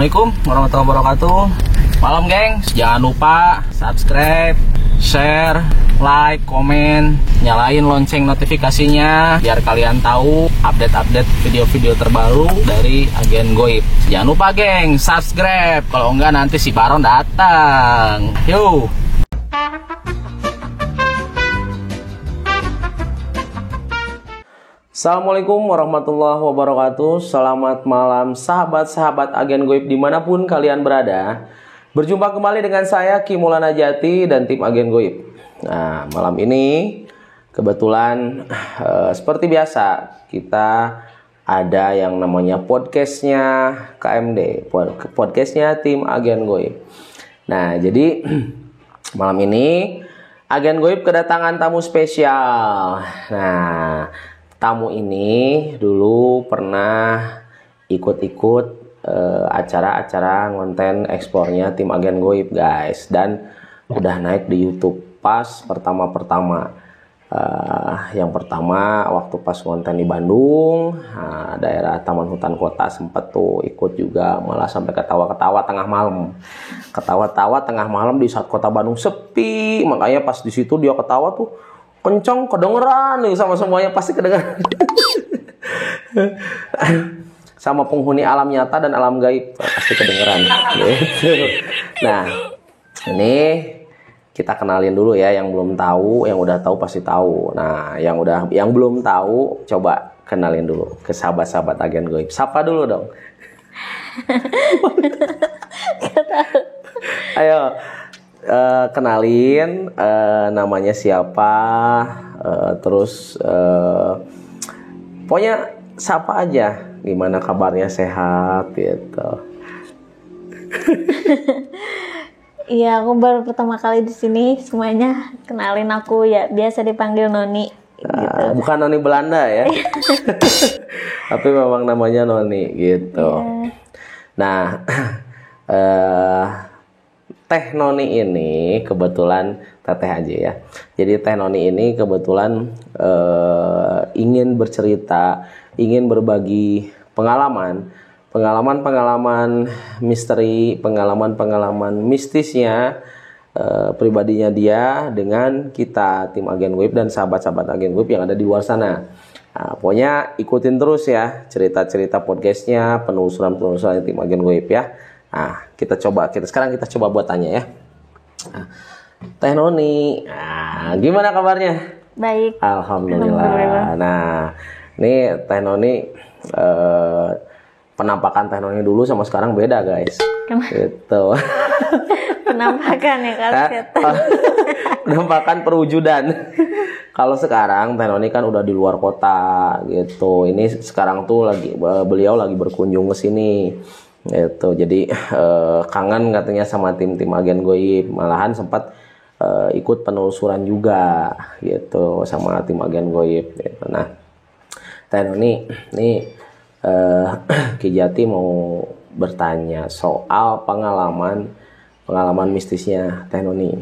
Assalamualaikum warahmatullahi wabarakatuh. Malam gengs, jangan lupa subscribe, share, like, komen, nyalain lonceng notifikasinya biar kalian tahu update-update video-video terbaru dari Agen Goib. Jangan lupa geng, subscribe, kalau enggak nanti si Baron datang. Yuk. Assalamualaikum warahmatullahi wabarakatuh. Selamat malam sahabat-sahabat Agen Goib dimanapun kalian berada. Berjumpa kembali dengan saya Ki Maulana Jati dan tim Agen Goib. Nah, malam ini kebetulan seperti biasa kita ada yang namanya podcastnya KMD, podcastnya tim Agen Goib. Nah, jadi malam ini Agen Goib kedatangan tamu spesial. Nah, tamu ini dulu pernah ikut-ikut acara-acara konten ekspornya tim Agen Goib guys, dan udah naik di YouTube pas pertama-pertama. Yang pertama waktu pas konten di Bandung, daerah Taman Hutan Kota, sempet tuh ikut juga, malah sampai ketawa-ketawa tengah malam. Ketawa-tawa tengah malam di saat kota Bandung sepi, makanya pas di situ dia ketawa tuh kencang, kedengeran nih sama semuanya, pasti kedengeran. Sama penghuni alam nyata dan alam gaib pasti kedengeran gitu. Nah, ini kita kenalin dulu ya, yang belum tahu, yang udah tahu pasti tahu. Nah, yang belum tahu coba kenalin dulu ke sahabat-sahabat Agen Goib. Sapa dulu dong. Ayo. Kenalin namanya siapa, terus pokoknya siapa aja, gimana kabarnya, sehat gitu. Iya, aku baru pertama kali di sini, semuanya kenalin aku ya, biasa dipanggil Noni. Gitu. Bukan Noni Belanda ya, tapi memang namanya Noni gitu. Yeah. Nah, Teh Noni ini kebetulan teteh aja ya. Jadi Teh Noni ini kebetulan ingin bercerita, ingin berbagi pengalaman misteri, pengalaman mistisnya pribadinya dia dengan kita tim Agen Goib dan sahabat-sahabat Agen Goib yang ada di luar sana. Nah, pokoknya ikutin terus ya cerita-cerita podcastnya, penelusuran tim Agen Goib ya. Nah, sekarang kita coba buat tanya ya. Nah, Teh Noni, gimana kabarnya? Baik. Alhamdulillah. Nah, ini Teh Noni, penampakan Teh Noni dulu sama sekarang beda guys. Gitu. Penampakan ya kaset. Penampakan perwujudan. Kalau sekarang Teh Noni kan udah di luar kota gitu. Ini sekarang tuh beliau lagi berkunjung ke sini. Gitu. Jadi kangen katanya sama tim Agen Goib, malahan sempat ikut penelusuran juga gitu sama tim Agen Goib gitu. Nah, Teh Noni nih, Ki Jati mau bertanya soal pengalaman mistisnya Teh Noni.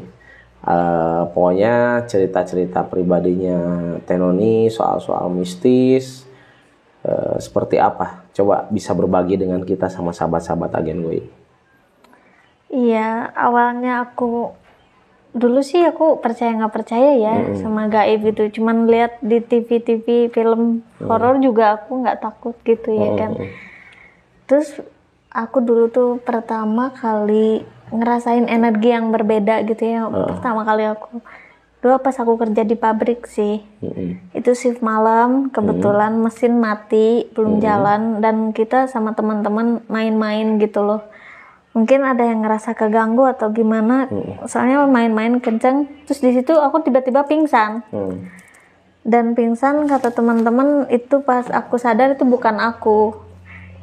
Pokoknya cerita-cerita pribadinya Teh Noni soal mistis seperti apa? Coba bisa berbagi dengan kita sama sahabat-sahabat Agen Goib. Iya, awalnya dulu sih aku percaya nggak percaya ya sama gaib gitu. Cuman lihat di TV film horor juga aku nggak takut gitu ya kan. Terus aku dulu tuh pertama kali ngerasain energi yang berbeda gitu ya. Pertama kali dulu pas aku kerja di pabrik sih, itu shift malam, kebetulan mesin mati, belum jalan, dan kita sama teman-teman main-main gitu loh. Mungkin ada yang ngerasa keganggu atau gimana, soalnya main-main kenceng, terus di situ aku tiba-tiba pingsan. Dan pingsan, kata teman-teman itu pas aku sadar itu bukan aku.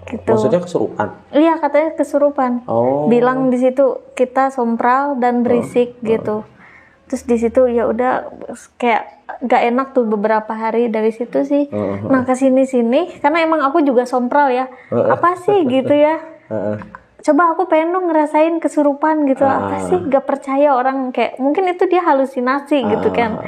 Gitu. Maksudnya kesurupan? Iya, katanya kesurupan. Bilang di situ kita sompral dan berisik gitu. Terus di situ ya udah kayak gak enak tuh beberapa hari dari situ sih. Nah kesini karena emang aku juga sompral ya. Apa sih gitu ya? Coba aku pengen dong ngerasain kesurupan gitu. Apa sih? Gak percaya orang, kayak mungkin itu dia halusinasi gitu kan.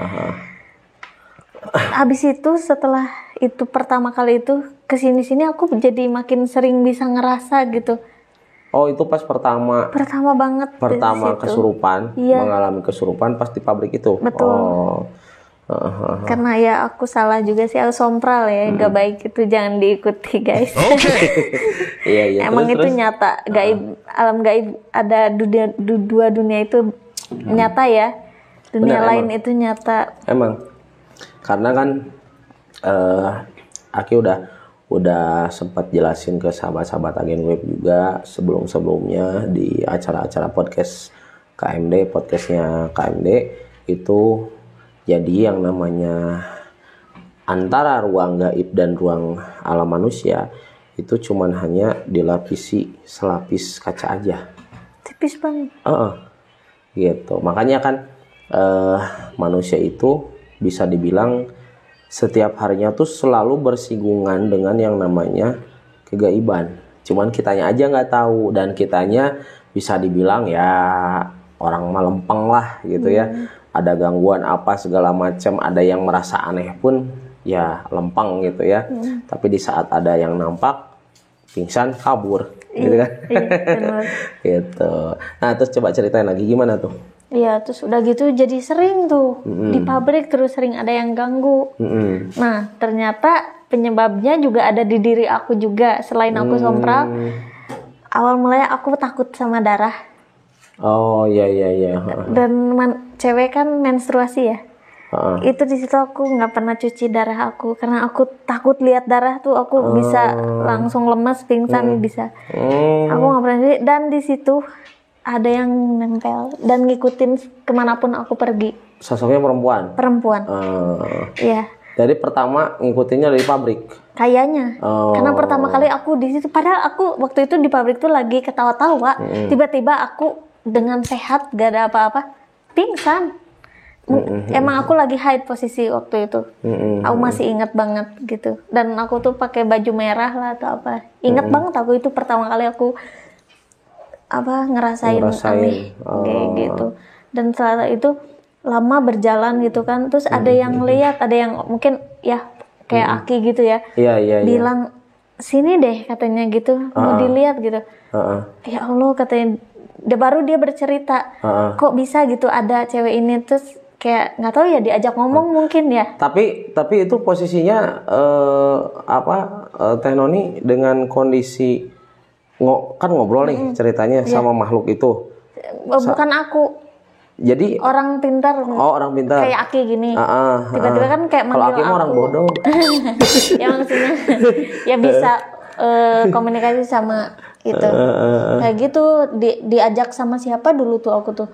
Habis itu setelah itu pertama kali itu kesini aku jadi makin sering bisa ngerasa gitu. Oh, itu pas pertama banget di pertama situ. kesurupan, Iya. mengalami kesurupan pas di pabrik itu. Betul. Oh. Karena ya aku salah juga sih, aku sompral ya, gak baik itu, jangan diikuti guys. Iya, iya. Emang Terus, itu terus? nyata, gaib, alam gaib ada dua dunia itu nyata ya. Dunia Benar, lain emang. itu nyata. Emang karena kan Aki udah sempat jelasin ke sahabat-sahabat agen web juga sebelum-sebelumnya di acara-acara podcast KMD, podcastnya KMD itu. Jadi yang namanya antara ruang gaib dan ruang alam manusia itu cuman hanya dilapisi selapis kaca aja. Tipis banget. Gitu. Makanya kan manusia itu bisa dibilang setiap harinya tuh selalu bersinggungan dengan yang namanya kegaiban. Cuman kitanya aja nggak tahu, dan kitanya bisa dibilang ya orang melempeng lah gitu ya. Ada gangguan apa segala macam, ada yang merasa aneh pun ya lempeng gitu ya. Tapi di saat ada yang nampak, pingsan, kabur gitu kan. Iya, benar. Gitu. Nah, terus coba ceritain lagi gimana tuh? Iya, terus udah gitu jadi sering tuh di pabrik terus sering ada yang ganggu. Nah, ternyata penyebabnya juga ada di diri aku juga. Selain aku sompral, awal mulanya aku takut sama darah. Oh, iya. Dan cewek kan menstruasi ya. Itu di situ aku nggak pernah cuci darah aku karena aku takut lihat darah tuh, aku bisa langsung lemas, pingsan bisa. Aku nggak pernah cuci, dan di situ ada yang nempel dan ngikutin kemanapun aku pergi. Sosoknya perempuan. Iya. Jadi pertama ngikutinnya dari pabrik. Kayaknya. Karena pertama kali aku di situ, padahal aku waktu itu di pabrik tuh lagi ketawa-tawa, tiba-tiba aku dengan sehat, gak ada apa-apa, pingsan. Emang aku lagi hide posisi waktu itu. Aku masih ingat banget gitu. Dan aku tuh pakai baju merah lah atau apa. Ingat banget aku itu pertama kali aku ngerasain aneh kayak gitu. Dan setelah itu lama berjalan gitu kan, terus ada yang lihat, ada yang mungkin ya kayak Aki gitu ya, bilang sini deh katanya gitu, mau dilihat gitu. Ya Allah katanya, baru dia bercerita kok bisa gitu ada cewek ini, terus kayak nggak tahu ya diajak ngomong mungkin ya. Tapi itu posisinya Teh Noni dengan kondisi kan ngobrol nih ceritanya sama makhluk itu. Bukan aku. Jadi orang pintar. Oh, orang pintar. Kayak Aki gini. Tiba-tiba kan kayak manggil aku. Kalau Aki mah orang bodoh. Ya maksudnya ya bisa komunikasi sama itu. Kayak gitu diajak sama siapa dulu tuh aku tuh.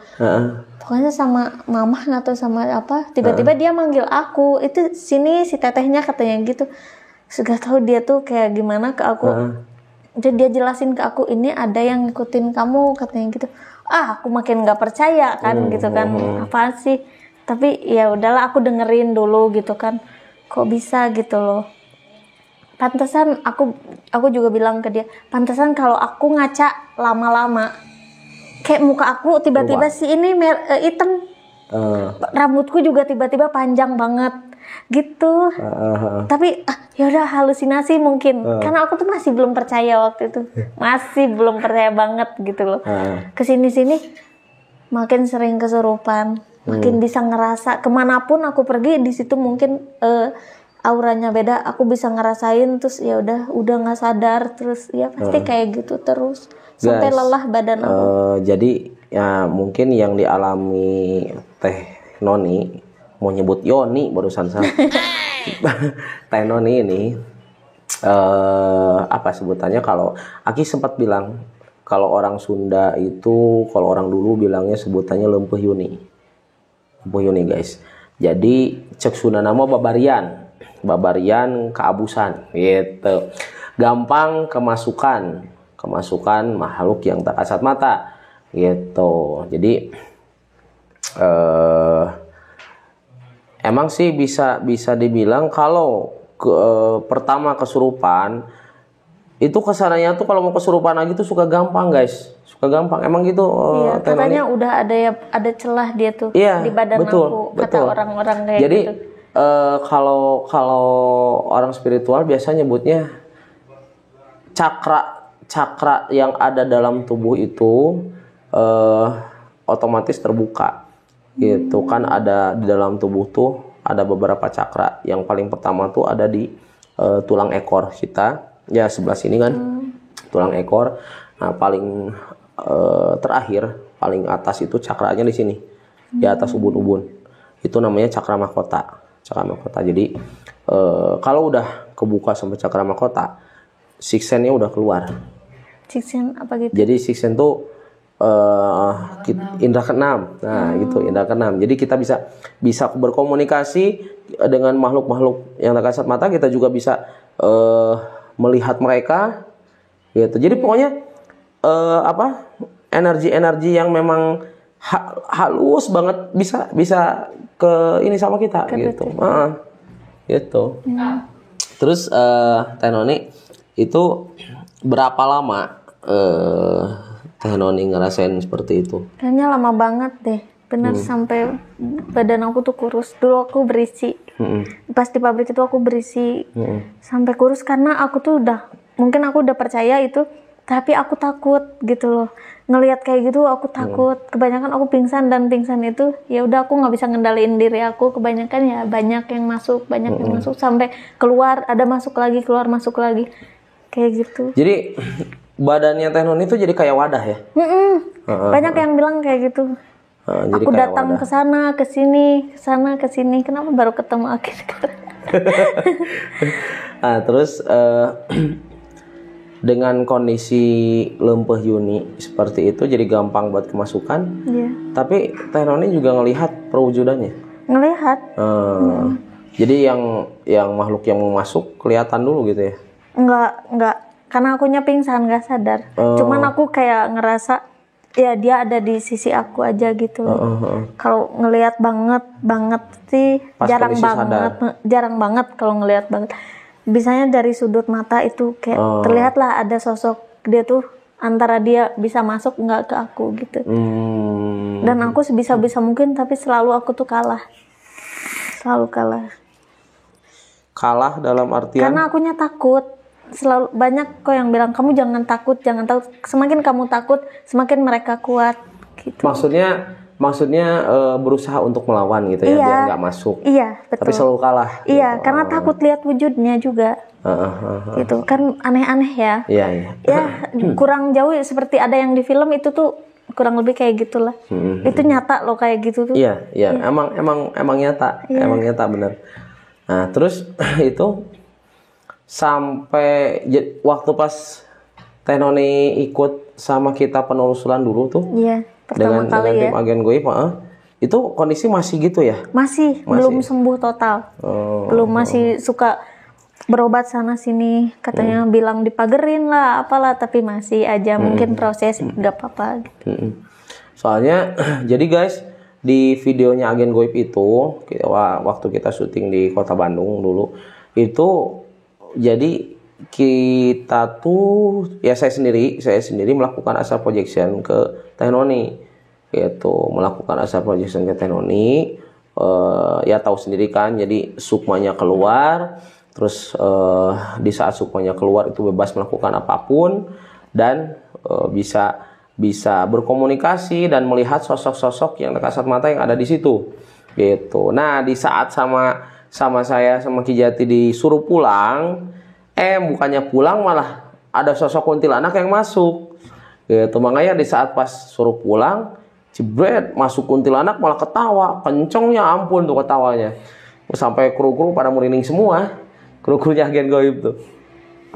Pokoknya sama mama atau sama apa. Tiba-tiba dia manggil aku. Itu sini si tetehnya katanya gitu. Gak tahu dia tuh kayak gimana ke aku. Jadi dia jelasin ke aku, ini ada yang ngikutin kamu katanya gitu. Aku makin nggak percaya kan gitu kan, apa sih? Tapi ya udahlah, aku dengerin dulu gitu kan. Kok bisa gitu loh? Pantesan aku juga bilang ke dia, pantesan kalau aku ngaca lama-lama, kayak muka aku tiba-tiba si ini hitam, rambutku juga tiba-tiba panjang banget gitu. Tapi ya udah halusinasi mungkin, karena aku tuh masih belum percaya waktu itu, masih belum percaya banget gitu loh. Kesini-sini makin sering kesurupan, makin bisa ngerasa kemanapun aku pergi di situ mungkin auranya beda, aku bisa ngerasain, terus ya udah nggak sadar, terus ya pasti kayak gitu terus sampai lelah badan aku. Jadi ya mungkin yang dialami Teh Noni, mau nyebut Yoni barusan saya. Teh Noni ini apa sebutannya, kalau Aki sempat bilang kalau orang Sunda itu, kalau orang dulu bilangnya sebutannya lempuh yuni. Lempuh yuni guys. Jadi cek Sunda nama babarian keabusan gitu. Gampang kemasukan makhluk yang tak kasat mata gitu. Jadi emang sih bisa dibilang kalau pertama kesurupan itu kesananya tuh kalau mau kesurupan lagi tuh suka gampang guys, emang gitu. Iya, katanya udah ada celah dia tuh di badan aku, kata orang-orang kayak jadi, gitu. Kalau orang spiritual biasa nyebutnya cakra yang ada dalam tubuh itu otomatis terbuka gitu kan. Ada di dalam tubuh tuh ada beberapa cakra. Yang paling pertama tuh ada di tulang ekor kita ya, sebelah sini kan, tulang ekor. Nah paling terakhir, paling atas itu cakranya di sini, di atas ubun-ubun, itu namanya cakra mahkota. Cakra mahkota. Jadi kalau udah kebuka sampai cakra mahkota, sixth-nya udah keluar. Sixth apa gitu? Jadi sixth tuh indra keenam. Nah, gitu, indra keenam. Jadi kita bisa berkomunikasi dengan makhluk-makhluk yang tak kasat mata. Kita juga bisa melihat mereka gitu. Jadi pokoknya energi-energi yang memang halus banget bisa ke ini sama kita gitu. Gitu. Terus Teh Noni itu berapa lama Teh Noni ngerasain seperti itu? Kayaknya lama banget deh. Bener sampai badan aku tuh kurus. Dulu aku berisi. Pas di pabrik itu aku berisi. Sampai kurus karena aku tuh mungkin aku udah percaya itu, tapi aku takut gitu loh. Ngelihat kayak gitu aku takut. Kebanyakan aku pingsan, dan pingsan itu ya udah aku nggak bisa ngendaliin diri aku. Kebanyakan ya banyak yang masuk sampai keluar, ada masuk lagi, keluar masuk lagi. Kayak gitu. Jadi badannya Teh Noni itu jadi kayak wadah ya? Banyak yang bilang kayak gitu. Aku datang ke sana, ke sini, ke sana, ke sini. Kenapa baru ketemu akhir-akhir? Nah, terus dengan kondisi lempeh Yuni seperti itu jadi gampang buat kemasukan. Iya. Tapi Teh Noni juga ngelihat perwujudannya. Ngelihat. Jadi yang makhluk yang mau masuk kelihatan dulu gitu ya? Enggak. Karena akunya pingsan, nggak sadar. Cuman aku kayak ngerasa ya dia ada di sisi aku aja gitu. Kalau ngelihat banget sih pas jarang banget kalau ngelihat banget. Biasanya dari sudut mata itu kayak terlihat lah ada sosok dia tuh, antara dia bisa masuk nggak ke aku gitu. Dan aku sebisa mungkin, tapi selalu aku tuh kalah. Selalu kalah. Kalah dalam artian? Karena akunya takut. Selalu banyak kok yang bilang kamu jangan takut. Semakin kamu takut, semakin mereka kuat gitu. Maksudnya berusaha untuk melawan gitu ya, biar nggak masuk. Iya, betul. Tapi selalu kalah. Iya, karena takut lihat wujudnya juga. Gitu kan, aneh-aneh ya. Iya. Ya kurang jauh seperti ada yang di film itu tuh, kurang lebih kayak gitulah. Itu nyata loh kayak gitu tuh. Iya. Emang nyata. Iya. Emang nyata bener. Nah terus itu sampai waktu pas Teh Noni ikut sama kita penelusuran dulu tuh. Iya. Dengan tim agen goib, itu kondisi masih gitu ya? Masih. Belum sembuh total. Belum, masih suka berobat sana sini, katanya bilang dipagerin lah, apalah, tapi masih aja mungkin proses, nggak apa-apa. Gitu. Soalnya, jadi guys, di videonya agen goib itu, waktu kita syuting di Kota Bandung dulu, itu jadi kita tuh ya saya sendiri melakukan astral projection ke Teh Noni, yaitu melakukan astral projection ke Teh Noni. Ya tahu sendiri kan, jadi sukmanya keluar, terus di saat sukmanya keluar itu bebas melakukan apapun dan bisa berkomunikasi dan melihat sosok-sosok yang kasat mata yang ada di situ gitu. Nah di saat sama saya sama Ki Jati disuruh pulang, bukannya pulang malah ada sosok kuntilanak yang masuk gitu. Makanya di saat pas suruh pulang, jebret masuk kuntilanak malah ketawa kencengnya, ampun tuh ketawanya, sampai kru-kru pada merinding semua, kru-krunya agen goib tuh.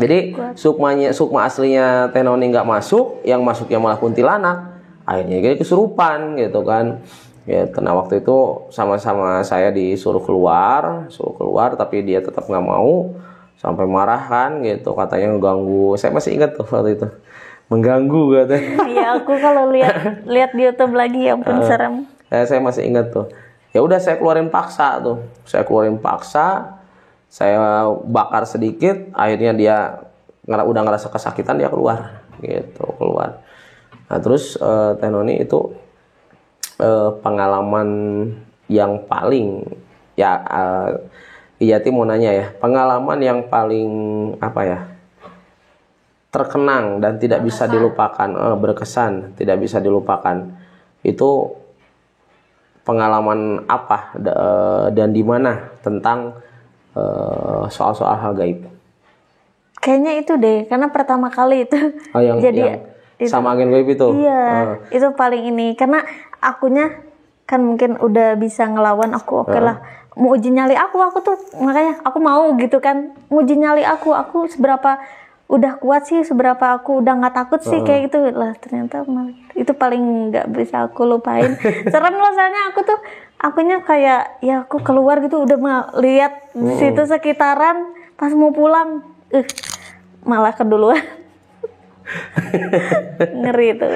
Jadi sukma aslinya Teh Noni nggak masuk, yang masuknya malah kuntilanak, akhirnya jadi kesurupan gitu kan. Ya, nah waktu itu sama-sama saya disuruh keluar, tapi dia tetap nggak mau, sampai marah kan gitu, katanya mengganggu. Saya masih ingat tuh waktu itu, mengganggu katanya. Iya, aku kalau lihat di YouTube lagi, ya ampun serem. Saya masih ingat tuh. Ya udah saya keluarin paksa, saya bakar sedikit, akhirnya dia udah ngerasa kesakitan, dia keluar. Nah terus Teh Noni itu pengalaman yang paling Ijati mau nanya ya, pengalaman yang paling apa ya, terkenang dan tidak bisa dilupakan, berkesan, tidak bisa dilupakan. Itu pengalaman apa dan di mana tentang soal-soal hal gaib? Kayaknya itu deh, karena pertama kali itu. Yang sama agen gaib itu. Iya, itu paling ini. Karena akunya kan mungkin udah bisa ngelawan aku, oke lah. Mau uji nyali aku tuh makanya aku mau gitu kan. Uji nyali aku seberapa udah kuat sih, seberapa aku udah nggak takut sih kayak gitu lah. Ternyata itu paling nggak bisa aku lupain. Serem loh, soalnya akunya kayak ya aku keluar gitu udah lihat di situ sekitaran, pas mau pulang malah keduluan. Ngeri itu.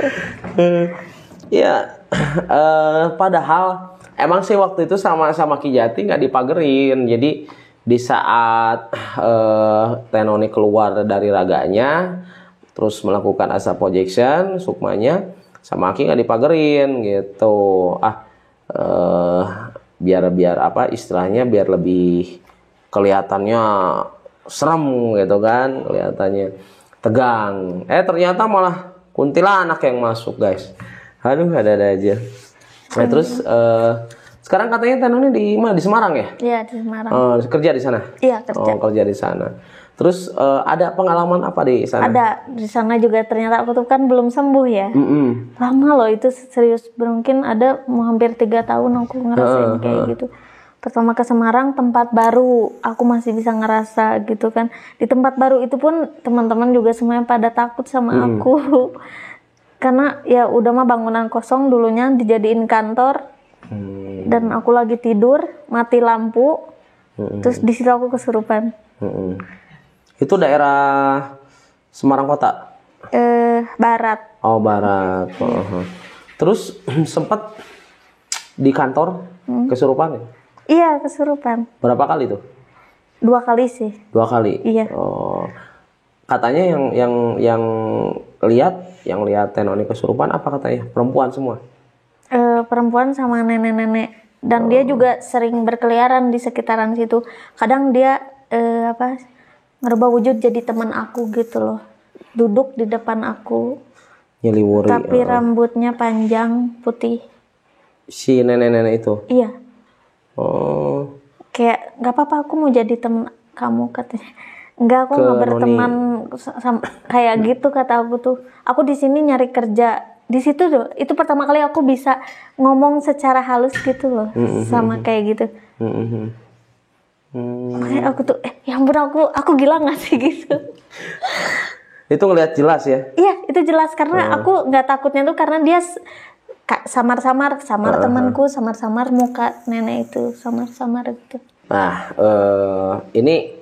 Ya, padahal emang sih waktu itu sama Ki Jati nggak dipagerin. Jadi di saat Tenoni keluar dari raganya, terus melakukan asa projection, sukmanya, sama Ki nggak dipagerin gitu. Biar apa istilahnya, biar lebih kelihatannya serem gitu kan, kelihatannya tegang. Ternyata malah kuntilanak yang masuk, guys. Aduh, ada aja. Nah, terus sekarang katanya Tenoni di mana? Di Semarang ya? Iya, di Semarang. Kerja di sana? Iya, kerja. Kerja di sana. Terus ada pengalaman apa di sana? Ada. Di sana juga ternyata aku tuh kan belum sembuh ya. Lama loh itu, serius. Mungkin ada mau hampir 3 tahun aku ngerasain kayak gitu. Pertama ke Semarang, tempat baru, aku masih bisa ngerasa gitu kan. Di tempat baru itu pun teman-teman juga semuanya pada takut sama aku. Karena ya udah mah bangunan kosong, dulunya dijadiin kantor. Dan aku lagi tidur, mati lampu. Terus di situ aku kesurupan. Itu daerah Semarang Kota? Barat. Oh, barat. Terus sempat di kantor kesurupan ya? Iya, kesurupan. Berapa kali tuh? 2 kali sih. 2 kali? Iya. Oh. Katanya yang lihat Tenoni kesurupan apa katanya? Perempuan semua? Perempuan sama nenek-nenek. Dan dia juga sering berkeliaran di sekitaran situ. Kadang dia ngerubah wujud jadi teman aku gitu loh. Duduk di depan aku. Nyeliwuri. Tapi rambutnya panjang, putih. Si nenek-nenek itu? Iya. Oh. Kayak nggak apa-apa, aku mau jadi teman kamu katanya. Enggak, aku nggak berteman sama kayak gitu kata aku tuh. Aku di sini nyari kerja. Di situ tuh, itu pertama kali aku bisa ngomong secara halus gitu loh, sama kayak gitu. Makanya aku tuh, ya ampun, aku gila nggak sih gitu. Itu ngelihat jelas ya? Iya, itu jelas karena aku nggak takutnya tuh karena dia samar-samar temanku, samar-samar muka nenek itu, samar-samar gitu. Nah, ini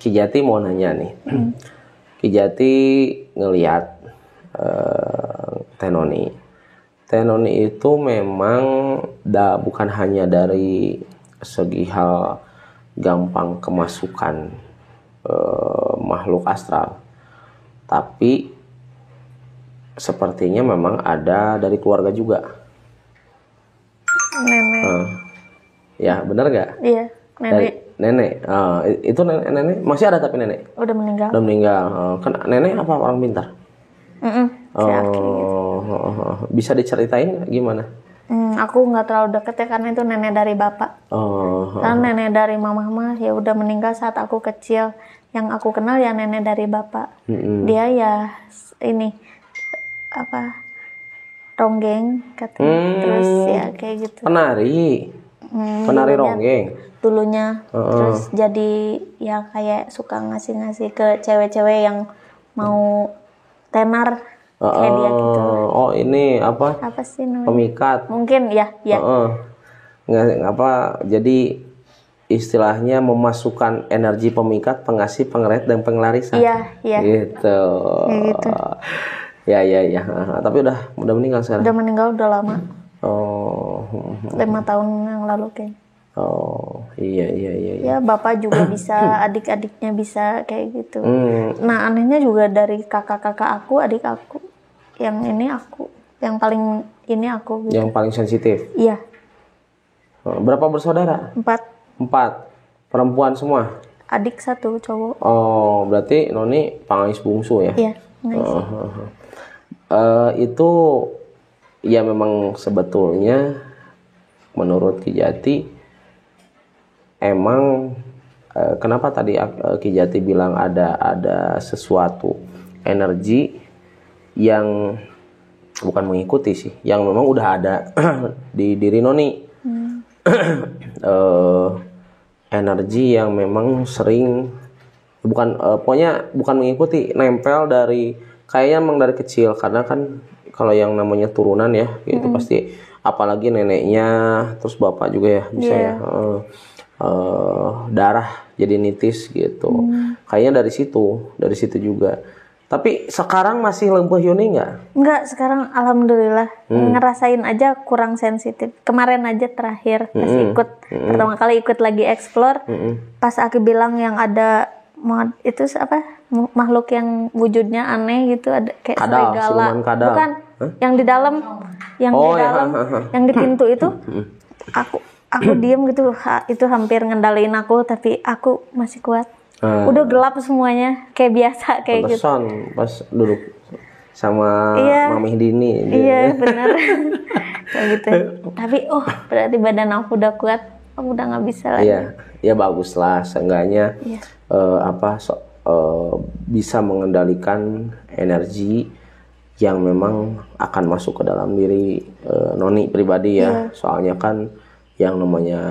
Ki Jati mau nanya nih. Ki Jati ngelihat Tenoni itu memang bukan hanya dari segi hal gampang kemasukan makhluk astral, tapi sepertinya memang ada dari keluarga juga. Nenek. Ya, benar nggak? Iya, nenek. Nenek. Itu nenek masih ada tapi nenek Udah meninggal. udah meninggal. Kan nenek apa orang pintar? Bisa diceritain gimana? Aku nggak terlalu deket ya karena itu nenek dari bapak. Karena nenek dari mama mah ya udah meninggal saat aku kecil. Yang aku kenal ya nenek dari bapak. Dia ya ini ronggeng katanya. Terus ya kayak gitu. Penari ronggeng dulunya. Terus jadi ya kayak suka ngasih ke cewek-cewek yang mau tenar kayak dia gitu. Oh, ini apa sih namanya? Pemikat mungkin ya. Jadi istilahnya memasukkan energi pemikat, pengasih, pengeret, dan pengelarisan. Iya. Gitu. Ya. Tapi udah meninggal sekarang. Udah meninggal udah lama. 5 tahun yang lalu kayaknya. Iya. Ya bapak juga bisa, adik-adiknya bisa kayak gitu. Nah anehnya juga dari kakak-kakak aku, adik aku, yang ini aku, yang paling ini aku. Gitu. Yang paling sensitif. Iya. Berapa bersaudara? 4. 4. Perempuan semua. adik satu cowok. Oh, berarti Noni pangais bungsu ya? Iya, nice. Itu ya memang sebetulnya menurut Ki Jati emang kenapa tadi Ki Jati bilang ada sesuatu energi yang bukan mengikuti sih, yang memang udah ada di diri Noni. Energi yang memang sering pokoknya bukan mengikuti, nempel dari kayaknya emang dari kecil, karena kan kalau yang namanya turunan ya itu pasti, apalagi neneknya terus bapak juga ya bisa ya darah jadi nitis gitu. Kayaknya dari situ juga. Tapi sekarang masih lempuh Yuni nggak? Enggak, sekarang alhamdulillah ngerasain aja kurang sensitif. Kemarin aja terakhir pas pertama kali ikut lagi explore, pas Aki bilang yang ada itu apa makhluk yang wujudnya aneh gitu, ada kayak serigala. Bukan, yang di dalam, yang di pintu itu, aku diem gitu, itu hampir ngendaliin aku, tapi aku masih kuat. Udah gelap semuanya kayak biasa kayak gitu. Pas duduk sama Mami Dini. Iya benar. Kayak gitu. Tapi berarti badan aku udah kuat, aku udah nggak bisa lagi. Iya, ya bagus lah, seenggaknya bisa mengendalikan energi yang memang akan masuk ke dalam diri Noni pribadi ya. Soalnya kan yang namanya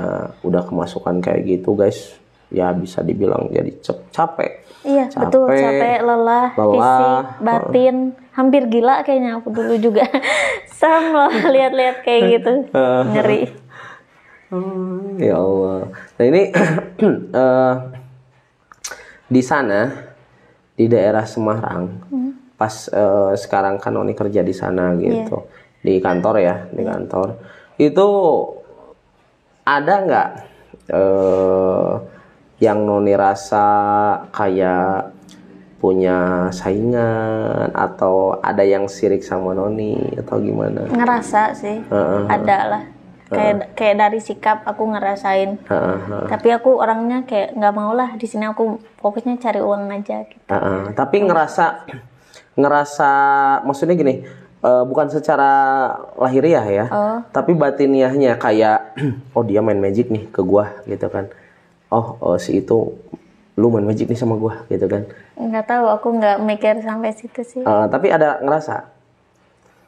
udah kemasukan kayak gitu guys, ya bisa dibilang jadi capek. Iya, betul, capek, lelah, fisik, batin, hampir gila kayaknya aku dulu juga. Serem loh lihat-lihat kayak gitu, ngeri. Ya Allah. Nah ini di sana di daerah Semarang, pas sekarang kan Noni kerja di sana gitu, di kantor ya, di kantor. Itu ada nggak yang Noni rasa kayak punya saingan, atau ada yang sirik sama Noni atau gimana? Ngerasa sih, ada lah. Kayak dari sikap aku ngerasain. Tapi aku orangnya kayak nggak mau lah di sini, aku fokusnya cari uang aja gitu. Tapi ngerasa maksudnya gini, bukan secara lahiriah ya, tapi batiniahnya kayak dia main magic nih ke gua gitu kan. Si itu lu main magic nih sama gua gitu kan. Nggak tahu, aku nggak mikir sampai situ sih. Tapi ada ngerasa?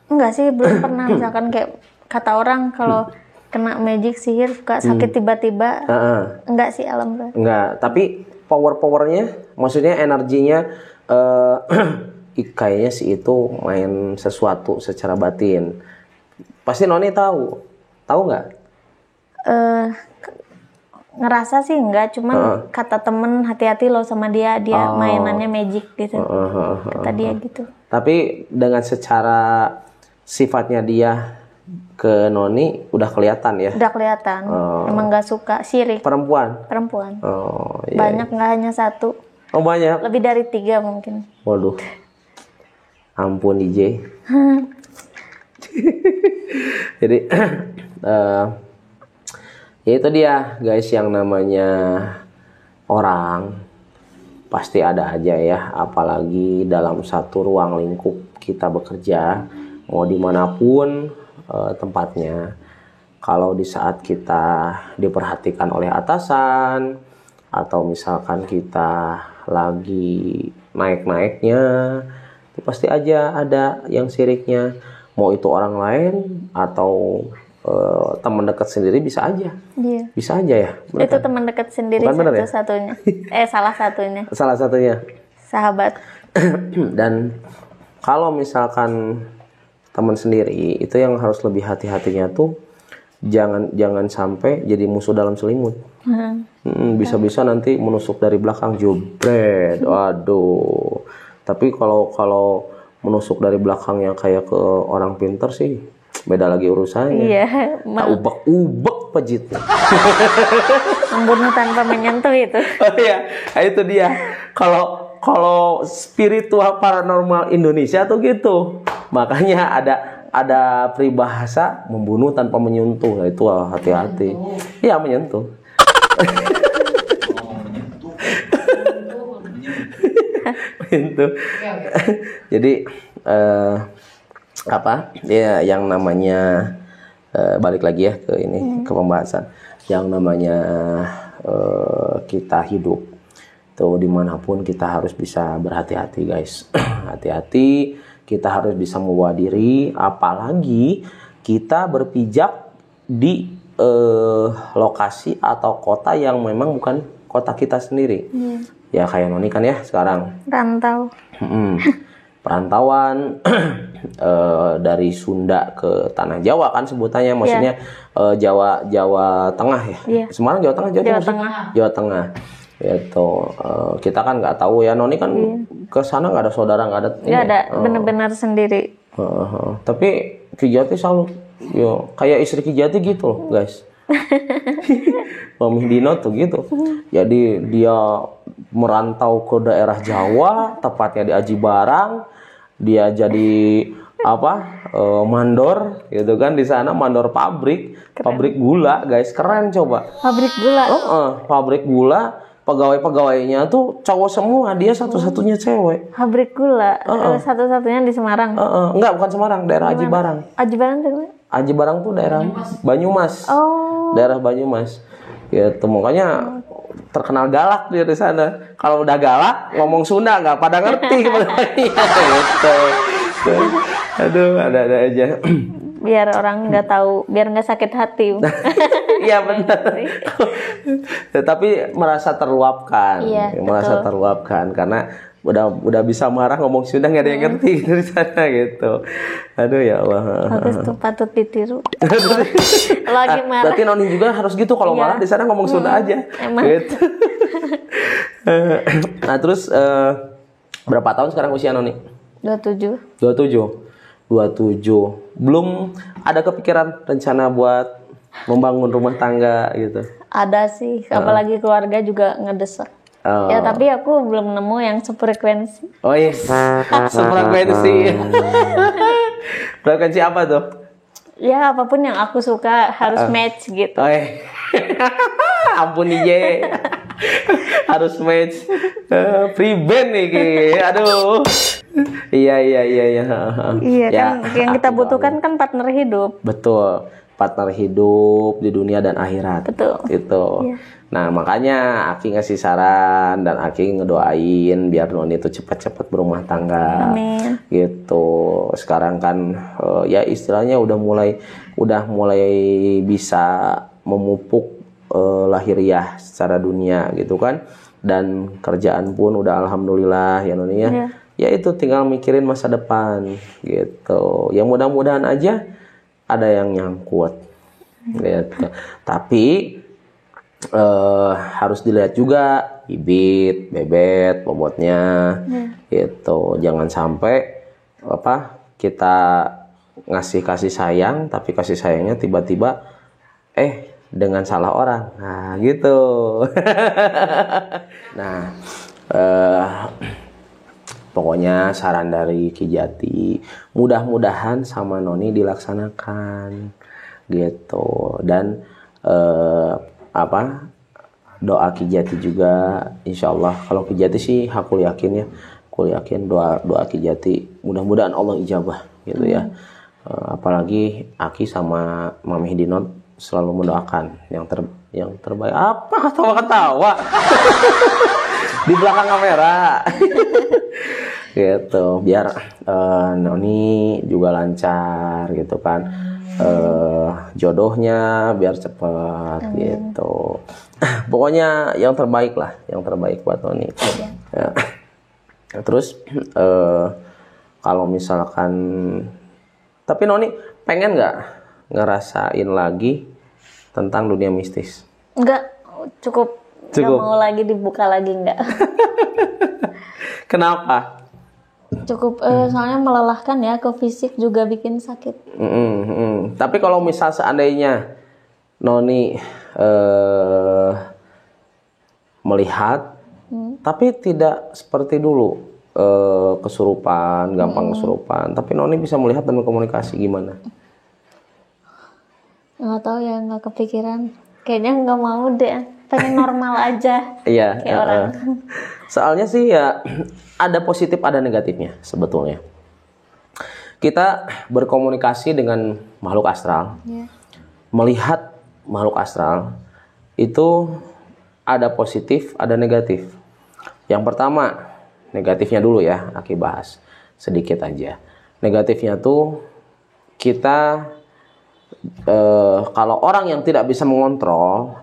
Enggak sih, belum pernah. Misalkan kayak kata orang kalau kena magic sihir suka sakit tiba-tiba. Enggak sih, alhamdulillah. Enggak, tapi powernya, maksudnya energinya kayaknya sih itu main sesuatu secara batin. Pasti Noni tahu nggak? Ngerasa sih enggak, cuman kata temen hati-hati loh sama dia mainannya magic gitu. Kata dia gitu. Tapi dengan secara sifatnya dia ke Noni udah kelihatan ya? Udah kelihatan. Emang nggak suka sirik. Perempuan. Iya. Banyak, nggak hanya satu. Banyak? Lebih dari 3 mungkin. Waduh. Ampun DJ. Jadi ya itu dia guys, yang namanya orang pasti ada aja ya, apalagi dalam satu ruang lingkup kita bekerja, mau dimanapun tempatnya. Kalau di saat kita diperhatikan oleh atasan, atau misalkan kita lagi naik-naiknya, itu pasti aja ada yang siriknya. Mau itu orang lain atau teman dekat sendiri bisa aja. Iya. Bisa aja ya. Bener, itu teman dekat sendiri satu-satunya. Salah satunya. Sahabat. Dan kalau misalkan teman sendiri, itu yang harus lebih hati-hatinya tuh jangan sampai jadi musuh dalam selimut. Bisa-bisa nanti menusuk dari belakang, jebret. Waduh. Tapi kalau menusuk dari belakang yang kayak ke orang pinter sih, beda lagi urusannya. Iya. Ubek pejit. Membunuh tanpa menyentuh itu. Iya, itu dia. Kalau spiritual paranormal Indonesia tuh gitu. Makanya ada peribahasa membunuh tanpa menyentuh. Nah, itu hati-hati. Iya, menyentuh. Itu. Jadi apa? Ya yang namanya balik lagi ya ke ini ke pembahasan. Yang namanya kita hidup tuh dimanapun kita harus bisa berhati-hati guys. Hati-hati, kita harus bisa membawa diri, apalagi kita berpijak di lokasi atau kota yang memang bukan kota kita sendiri. Ya kayak Noni kan ya sekarang Rantau. Perantauan dari Sunda ke tanah Jawa kan sebutannya, maksudnya Jawa Tengah ya. Semarang Jawa Tengah, Jawa Tengah. Jawa Tengah. Gitu. Kita kan nggak tahu ya, Noni kan ke sana nggak ada saudara, nggak ada. Nggak ada, benar-benar sendiri. Tapi Ki Jati selalu, yo kayak istri Ki Jati gitu loh, guys. Mami Dino tuh gitu. Jadi dia merantau ke daerah Jawa, tepatnya di Aji Barang. Dia jadi mandor gitu kan di sana, mandor pabrik gula, guys. Keren coba. Pabrik gula. Pabrik gula. Pegawai-pegawainya tuh cowok semua, dia satu-satunya cewek. Pabrik gula, satu-satunya di Semarang. Enggak, bukan Semarang, daerah Aji Barang. Aji Barang tuh? Aji Barang tuh daerah Banyumas. Daerah Banyumas. Gitu, makanya terkenal galak dia di sana. Kalau udah galak, ngomong Sunda nggak pada ngerti. Gitu. Aduh, ada aja. Biar orang nggak tahu, biar nggak sakit hati. Iya benar. Tapi merasa terluapkan, merasa terluapkan karena udah bisa marah ngomong Sunda, nggak ada yang ngerti dari sana gitu. Aduh ya Allah. Bagus tuh, patut ditiru. Lagi marah. Berarti Noni juga harus gitu, kalau marah di sana ngomong Sunda aja. Emang. Gitu. Nah terus berapa tahun sekarang usia Noni? 27. 27. Belum ada kepikiran rencana buat membangun rumah tangga gitu? Ada sih, apalagi keluarga juga ngedesak. Ya tapi aku belum nemu yang sefrekuensi. Oh iya, sefrekuensi. Frekuensi apa tuh? Ya apapun yang aku suka harus match gitu. Oh iya. Ampun Ije. Harus match. Free band nih Ki. Aduh. Iya. Iya Ya, kan, yang kita butuhkan kan partner hidup. Betul, partner hidup di dunia dan akhirat. Betul. Gitu. Iya. Nah makanya Aki ngasih saran dan Aki ngedoain biar Noni itu cepat-cepat berumah tangga. Amin. Gitu. Sekarang kan ya istilahnya udah mulai bisa memupuk lahiriah secara dunia gitu kan. Dan kerjaan pun udah alhamdulillah ya Noni ya. Iya. Ya itu tinggal mikirin masa depan gitu. Ya mudah-mudahan aja ada yang nyangkut gitu. Tapi harus dilihat juga bibit, bebet, bobotnya gitu. Jangan sampai kita ngasih kasih sayang tapi kasih sayangnya tiba-tiba dengan salah orang. Nah, gitu. Nah, pokoknya saran dari Ki Jati, mudah-mudahan sama Noni dilaksanakan gitu. Dan doa Ki Jati juga insya Allah, kalau Ki Jati sih aku yakin doa Ki Jati mudah-mudahan Allah ijabah gitu ya. Apalagi Aki sama Mami Dinot selalu mendoakan yang terbaik. Apa ketawa-ketawa di belakang kamera. Gitu biar Noni juga lancar gitu kan, jodohnya biar cepet. Gitu. Pokoknya yang terbaik lah, yang terbaik buat Noni. Ya. Terus kalau misalkan, tapi Noni pengen nggak ngerasain lagi tentang dunia mistis? Enggak, cukup. Nggak mau lagi dibuka lagi, enggak. Kenapa? Cukup, soalnya melelahkan ya, ke fisik juga bikin sakit. Tapi kalau misal seandainya Noni melihat, tapi tidak seperti dulu, kesurupan, gampang kesurupan, tapi Noni bisa melihat dan berkomunikasi, gimana? Nggak tahu ya, nggak kepikiran. Kayaknya nggak mau deh. pengen normal aja. Iya. Kayak orang. Soalnya sih ya ada positif ada negatifnya sebetulnya. Kita berkomunikasi dengan makhluk astral, Iya. melihat makhluk astral itu ada positif, ada negatif. Yang pertama, negatifnya dulu ya, Aki bahas sedikit aja. Negatifnya tuh kita kalau orang yang tidak bisa mengontrol,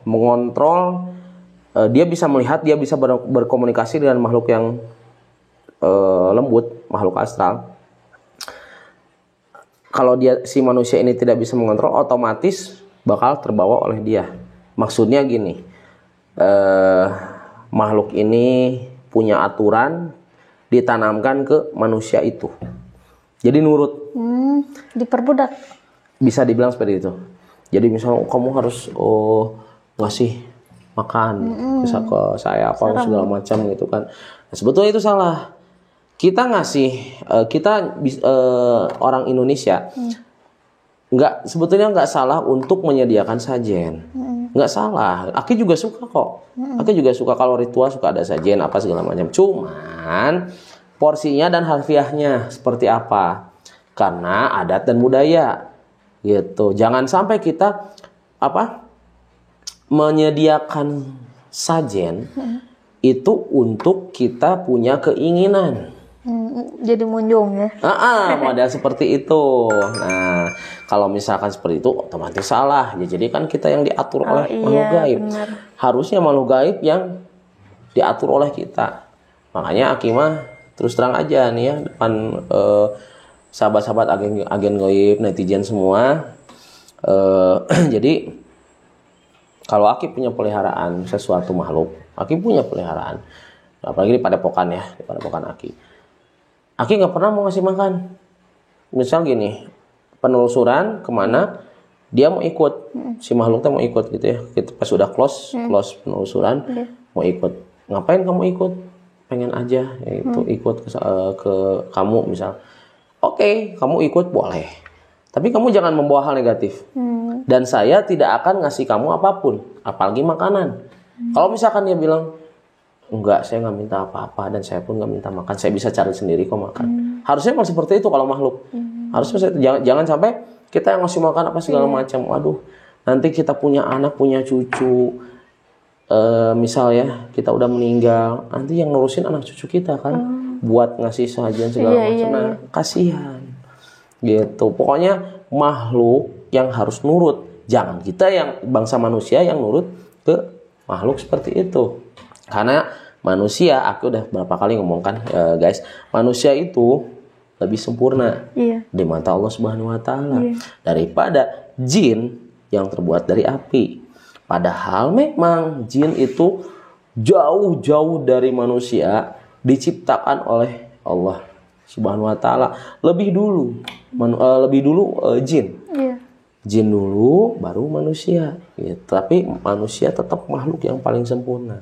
dia bisa melihat, dia bisa berkomunikasi dengan makhluk yang lembut, makhluk astral. Kalau si manusia ini tidak bisa mengontrol, otomatis bakal terbawa oleh dia. Maksudnya gini, makhluk ini punya aturan ditanamkan ke manusia itu. Jadi nurut. Diperbudak. Bisa dibilang seperti itu. Jadi misalnya kamu harus ngasih makan ke saya apa segala macam gitu kan. Nah, sebetulnya itu salah. Kita ngasih orang Indonesia sebetulnya nggak salah untuk menyediakan sajen. Nggak salah. Aki juga suka kok. Aki juga suka kalau ritual suka ada sajen apa segala macam. Cuman porsinya dan harfiahnya seperti apa? Karena adat dan budaya gitu. Jangan sampai kita menyediakan sajen itu untuk kita punya keinginan. Jadi munjung ya. Model seperti itu. Nah, kalau misalkan seperti itu otomatis salah. Ya, jadi kan kita yang diatur oleh makhluk gaib. Bener. Harusnya makhluk gaib yang diatur oleh kita. Makanya Aki mah terus terang aja nih ya depan sahabat-sahabat agen gaib, netizen semua. Jadi kalau Aki punya peliharaan sesuatu makhluk, Aki punya peliharaan. Apalagi di padepokan ya, di padepokan Aki. Aki nggak pernah mau ngasih makan. Misal gini, penelusuran kemana dia mau ikut, si makhluknya mau ikut gitu ya. Kita pas sudah close penelusuran mau ikut. Ngapain kamu ikut? Pengen aja, yaitu ikut ke kamu misal. Oke, kamu ikut boleh. Tapi kamu jangan membawa hal negatif. Dan saya tidak akan ngasih kamu apapun, apalagi makanan. Kalau misalkan dia bilang enggak, saya nggak minta apa-apa dan saya pun nggak minta makan. Saya bisa cari sendiri kok makan. Harusnya memang seperti itu kalau makhluk. Harusnya jangan sampai kita yang ngasih makan apa segala macam. Waduh, nanti kita punya anak, punya cucu. Misal ya, kita udah meninggal. Nanti yang ngurusin anak cucu kita kan. Buat ngasih sajian segala macam. Nah, kasihan. Gitu. Pokoknya makhluk yang harus nurut. Jangan kita yang bangsa manusia yang nurut ke makhluk seperti itu. Karena manusia, aku udah berapa kali ngomongkan guys, manusia itu lebih sempurna di mata Allah Subhanahu wa taala daripada jin yang terbuat dari api. Padahal memang jin itu jauh-jauh dari manusia, diciptakan oleh Allah Subhanahu wa taala lebih dulu jin. Jin dulu baru manusia gitu. Tapi manusia tetap makhluk yang paling sempurna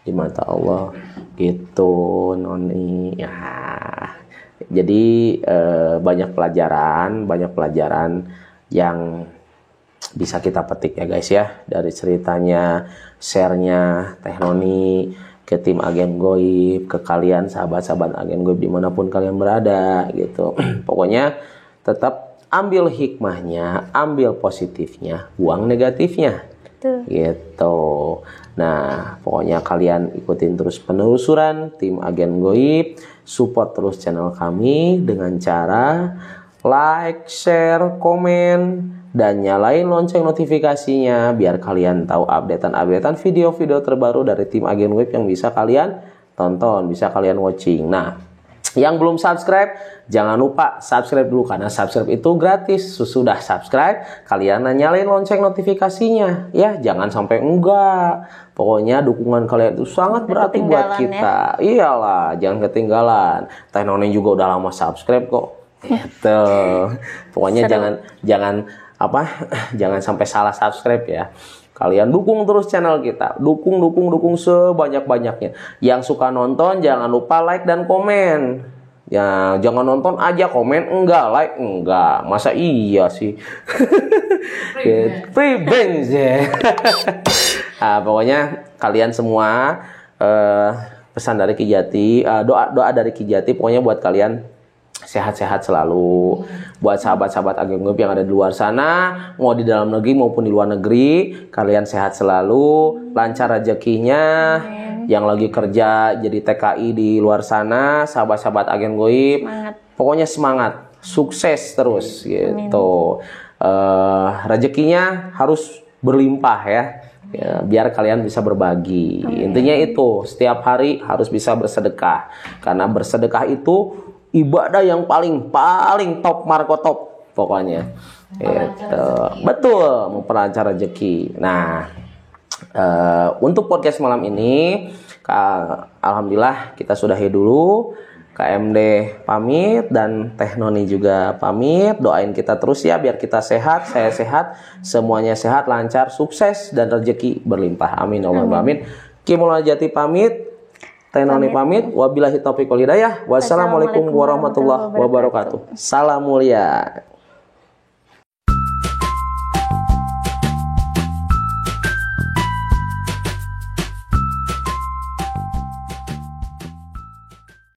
di mata Allah gitu, Noni ya. Jadi banyak pelajaran yang bisa kita petik ya guys ya dari ceritanya, share-nya Teh Noni ke tim agen goib, ke kalian sahabat-sahabat agen goib dimanapun kalian berada gitu. Pokoknya tetap ambil hikmahnya, ambil positifnya, buang negatifnya. Gitu. Nah, pokoknya kalian ikutin terus penelusuran tim agen goib, support terus channel kami dengan cara like, share, komen, dan nyalain lonceng notifikasinya biar kalian tahu updatean video-video terbaru dari tim agen goib yang bisa kalian tonton, bisa kalian watching. Nah, yang belum subscribe, jangan lupa subscribe dulu karena subscribe itu gratis. Sesudah subscribe, kalian nyalain lonceng notifikasinya. Ya, jangan sampai enggak. Pokoknya dukungan kalian itu sangat berarti buat kita. Ya? Iyalah, jangan ketinggalan. Teh Noni juga udah lama subscribe kok. Gitu. Pokoknya jangan sampai salah subscribe ya. Kalian dukung terus channel kita. Dukung sebanyak-banyaknya. Yang suka nonton jangan lupa like dan komen. Ya, jangan nonton aja, komen enggak, like enggak. Masa iya sih? Free bench ya. Nah, pokoknya kalian semua pesan dari Ki Jati, doa dari Ki Jati pokoknya buat kalian sehat-sehat selalu. Buat sahabat-sahabat Agen Goib yang ada di luar sana, mau di dalam negeri maupun di luar negeri, kalian sehat selalu, lancar rezekinya. Yang lagi kerja jadi TKI di luar sana, sahabat-sahabat Agen Goib, pokoknya semangat, sukses terus gitu. Rezekinya harus berlimpah ya. Biar kalian bisa berbagi. Intinya itu, setiap hari harus bisa bersedekah. Karena bersedekah itu ibadah yang paling top, marko top pokoknya. Gitu. Betul, memperlancar rezeki. Nah, untuk podcast malam ini, alhamdulillah kita sudahi dulu. KMD pamit dan Teh Noni juga pamit. Doain kita terus ya biar kita sehat, saya sehat, semuanya sehat, lancar, sukses dan rezeki berlimpah. Amin Allahumma amin. Ki Maulana Jati pamit. Teh Noni pamit. Wabillahi taufiq wal hidayah. Wassalamualaikum warahmatullahi wabarakatuh. Salam mulia.